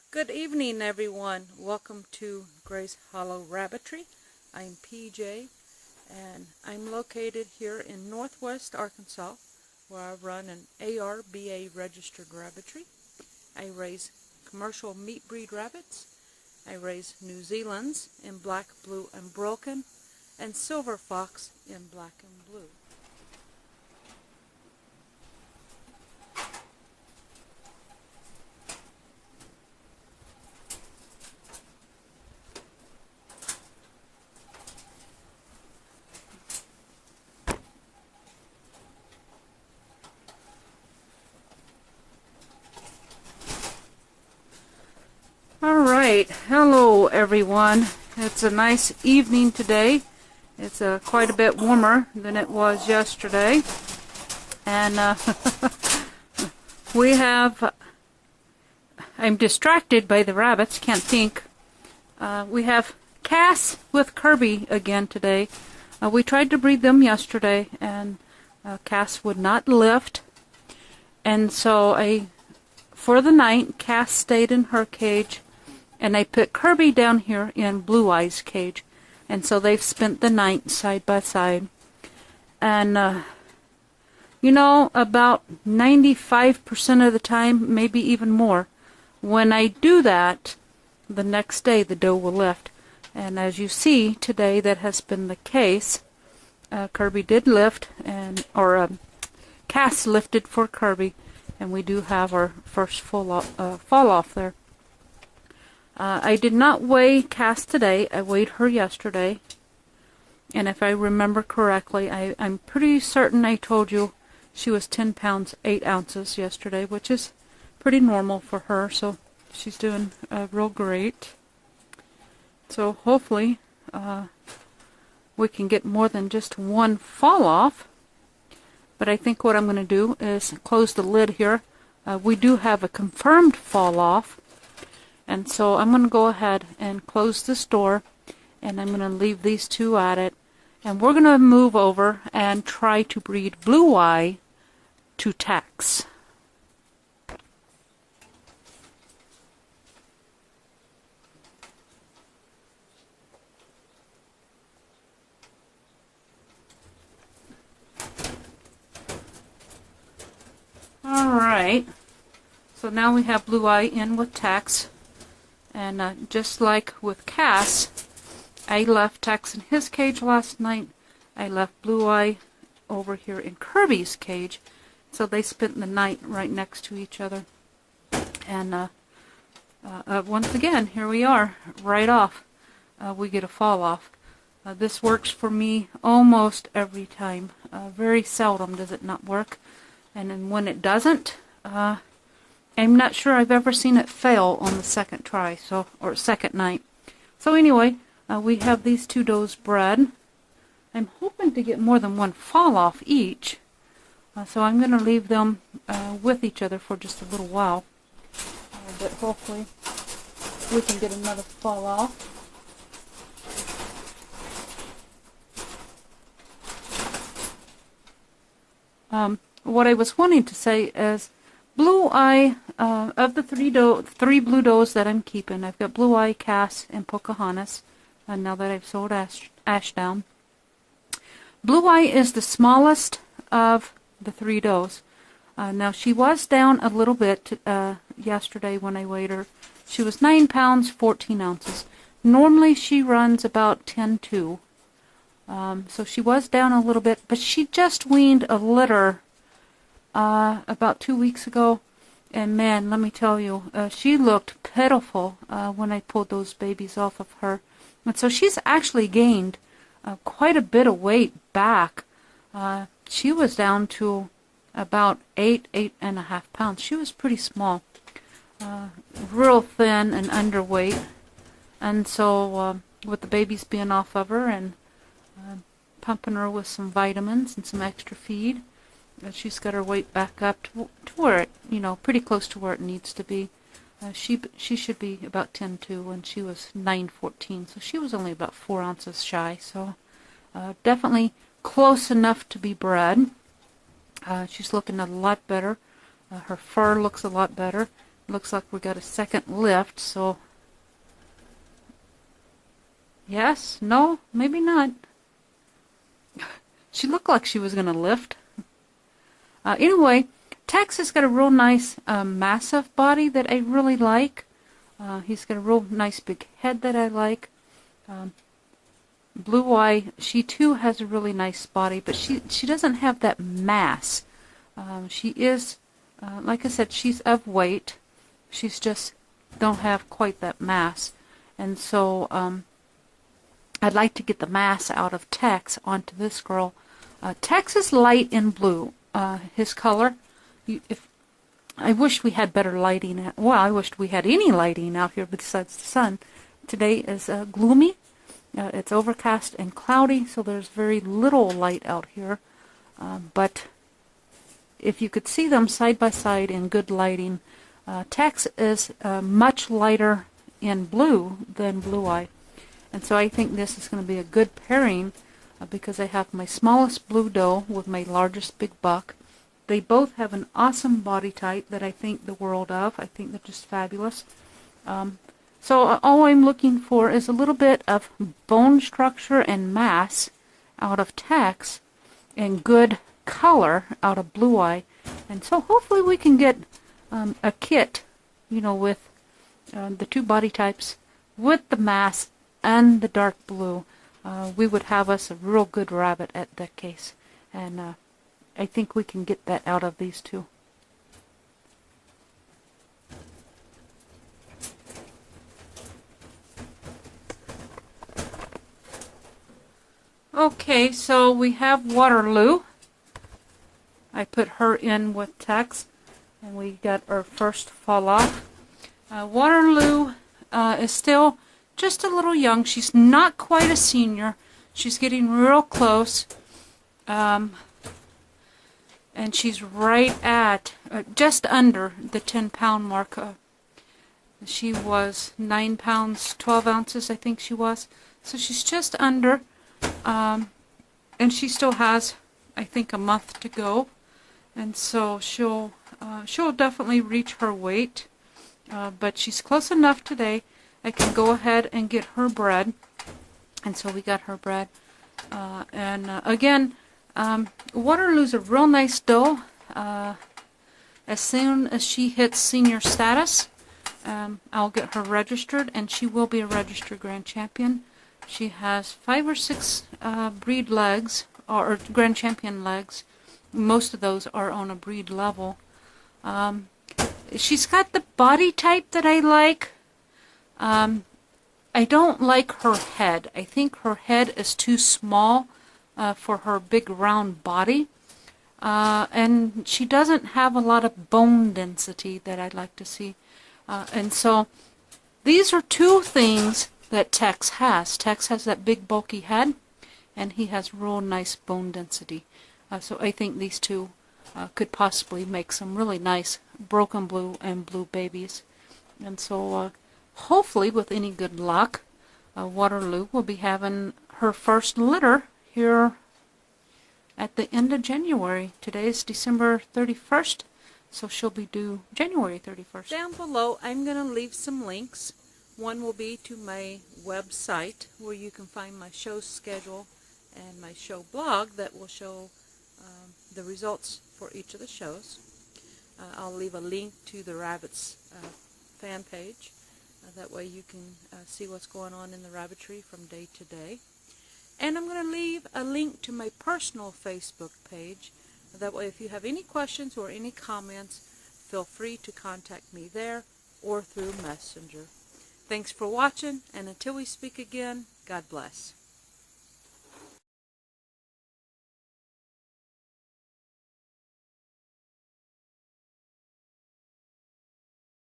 Good evening, everyone. Welcome to Grace Hollow Rabbitry. I'm PJ, and I'm located here in Northwest Arkansas, where I run an ARBA registered rabbitry. I raise commercial meat breed rabbits. I raise New Zealand's in black, blue, and broken, and silver fox in black and blue. Alright, hello everyone. It's a nice evening today. It's quite a bit warmer than it was yesterday. And I'm distracted by the rabbits, can't think. We have Cass with Kirby again today. We tried to breed them yesterday, and Cass would not lift. And so for the night, Cass stayed in her cage, and I put Kirby down here in Blue Eye's cage. And so they've spent the night side by side. And, you know, about 95% of the time, maybe even more, when I do that, the next day the doe will lift. And as you see today, that has been the case. Kirby did lift, Cass lifted for Kirby, and we do have our first fall off there. I did not weigh Cass today. I weighed her yesterday. And if I remember correctly, I'm pretty certain I told you she was 10 pounds, 8 ounces yesterday, which is pretty normal for her. So she's doing real great. So hopefully we can get more than just one fall off. But I think what I'm going to do is close the lid here. We do have a confirmed fall off. And so I'm going to go ahead and close this door, and I'm going to leave these two at it. And we're going to move over and try to breed Blue Eye to Tex. Alright, so now we have Blue Eye in with Tex. And just like with Cass, I left Tex in his cage last night. I left Blue Eye over here in Kirby's cage. So they spent the night right next to each other. And once again, here we are, right off. We get a fall off. This works for me almost every time. Very seldom does it not work. And then when it doesn't, I'm not sure I've ever seen it fail on the second try, or second night. So anyway, we have these two does bred. I'm hoping to get more than one fall off each. So I'm going to leave them with each other for just a little while. But hopefully we can get another fall off. What I was wanting to say is, Blue Eye, of the three blue does that I'm keeping, I've got Blue Eye, Cass, and Pocahontas, now that I've sold Ashdown. Blue Eye is the smallest of the three does. Now, she was down a little bit yesterday when I weighed her. She was 9 pounds, 14 ounces. Normally, she runs about 10.2. So she was down a little bit, but she just weaned a litter about 2 weeks ago, and man, let me tell you, she looked pitiful when I pulled those babies off of her. And so she's actually gained quite a bit of weight back. She was down to about 8.5 pounds. She was pretty small, real thin and underweight. And so with the babies being off of her and pumping her with some vitamins and some extra feed, she's got her weight back up to where it, pretty close to where it needs to be. She should be about 10.2, and she was 9.14, so she was only about 4 ounces shy. So definitely close enough to be bred. She's looking a lot better. Her fur looks a lot better. Looks like we got a second lift, so yes, no, maybe not. She looked like she was going to lift. Anyway, Tex has got a real nice massive body that I really like. He's got a real nice big head that I like. Blue Eye, she too has a really nice body, but she doesn't have that mass. She is, like I said, she's of weight. She's just don't have quite that mass. And so I'd like to get the mass out of Tex onto this girl. Tex is light in blue. His color, I wish we had better lighting. Well, I wished we had any lighting out here besides the sun. Today is gloomy. It's overcast and cloudy, so there's very little light out here. But if you could see them side by side in good lighting, Tex is much lighter in blue than Blue Eye. And so I think this is going to be a good pairing because I have my smallest blue doe with my largest big buck. They both have an awesome body type that I think the world of. I think they're just fabulous. So all I'm looking for is a little bit of bone structure and mass out of Tex and good color out of Blue Eye. And so hopefully we can get a kit, you know, with the two body types with the mass and the dark blue. We would have us a real good rabbit at that case. And I think we can get that out of these two. Okay, so we have Waterloo. I put her in with Tex, and we got our first fall off. Waterloo is still just a little young. She's not quite a senior. She's getting real close. And she's right at, just under the 10-pound mark. She was 9 pounds, 12 ounces, I think she was. So she's just under. And she still has, I think, a month to go, and so she'll definitely reach her weight, but she's close enough today. I can go ahead and get her bred, and so we got her bred. Again, Waterloo's a real nice doe. As soon as she hits senior status, I'll get her registered, and she will be a registered Grand Champion. She has 5 or 6 breed legs, or Grand Champion legs. Most of those are on a breed level. She's got the body type that I like. I don't like her head. I think her head is too small for her big round body. And she doesn't have a lot of bone density that I'd like to see. And so these are two things that Tex has. Tex has that big bulky head, and he has real nice bone density. So I think these two could possibly make some really nice broken blue and blue babies. And so hopefully with any good luck, Waterloo will be having her first litter here at the end of January. Today is December 31st, so she'll be due January 31st. Down below I'm going to leave some links. One will be to my website where you can find my show schedule and my show blog that will show the results for each of the shows. I'll leave a link to the Rabbits fan page. That way you can see what's going on in the Rabbitry from day to day. And I'm going to leave a link to my personal Facebook page. That way if you have any questions or any comments, feel free to contact me there or through Messenger. Thanks for watching, and until we speak again, God bless.